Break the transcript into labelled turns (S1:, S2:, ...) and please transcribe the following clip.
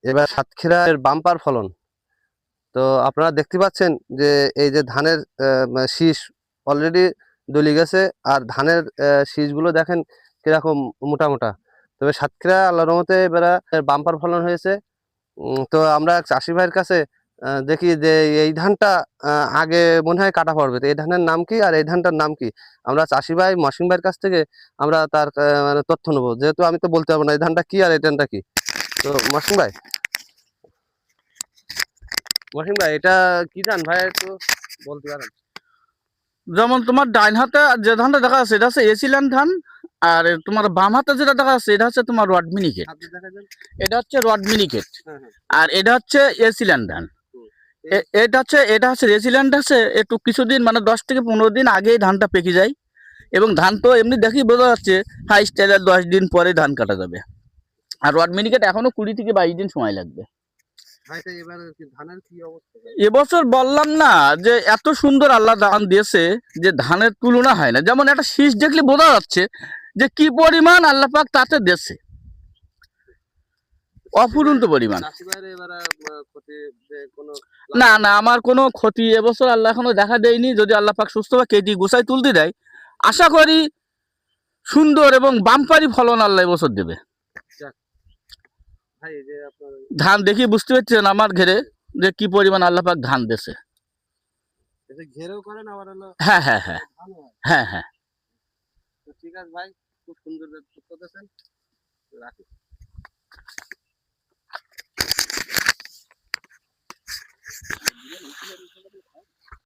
S1: এবার সাতক্ষীরার বাম্পার ফলন। তো আপনারা দেখতে পাচ্ছেন যে এই যে ধানের শীষ অলরেডি দলি গেছে, আর ধানের শীষগুলো দেখেন কিরকম মোটা মোটা। তবে সাতক্ষীরা আল্লাহর রহমতে এবার বাম্পার ফলন হয়েছে। তো আমরা চাষি ভাইয়ের কাছে দেখি যে এই ধানটা আগে মনে হয় কাটা পড়বে, তো এই ধানের নাম কি আর এই ধানটার নাম কি। আমরা চাষি ভাই মহসিন ভাইয়ের কাছ থেকে আমরা তার মানে তথ্য নেবো, যেহেতু আমি তো বলতে পারবো না এই ধানটা কি আর এই ধানটা কি। তো মহসিন ভাই এটা কি ধান ভাই, একটু বলতে পারেন?
S2: যেমন তোমার ডাইন হাতে যে ধানটা দেখা যাচ্ছে এটা হচ্ছে এসিল্যান্ড ধান, আর তোমার বাম হাতে যেটা দেখা যাচ্ছে এটা হচ্ছে তোমার রড মিনিকেট। এটা হচ্ছে রড মিনিকেট, আর এটা হচ্ছে এসিল্যান্ড ধান। এটা হচ্ছে রেসিল্যান্ড আছে, একটু কিছুদিন মানে 10 থেকে 15 দিন আগেই ধানটা পেকে যায়, এবং ধান তো এমনি দেখি বোঝা যাচ্ছে হাই স্টাইলের 10 দিন পরে ধান কাটা যাবে। আর রড মিনিকেট এখনো 20 থেকে 22 দিন সময় লাগবে। এবছর বললাম না যে এত সুন্দর আল্লাহ ধান দিয়েছে যে ধানের তুলনা হয় না। যেমন একটা শীষ দেখলে বোঝা যাচ্ছে যে কি পরিমাণ আল্লাহ পাক তাতে দিয়েছে, অফুরন্ত পরিমাণ। না না, আমার কোনো ক্ষতি এবছর আল্লাহ এখনো দেখা দেয়নি। যদি আল্লাহ পাক সুস্থভাবে কেজি গুছাই তুলতে দেয়, আশা করি সুন্দর এবং বাম্পারি ফলন আল্লাহ এবছর দেবে। ধান দেখি বুঝতে পারছেন আমার ঘেরে যে কি পরিমাণ আল্লাহ পাক ধান দিয়েছে। হ্যাঁ হ্যাঁ হ্যাঁ হ্যাঁ হ্যাঁ।
S1: ঠিক আছে ভাই, খুব সুন্দর করতেছেন, রাখি।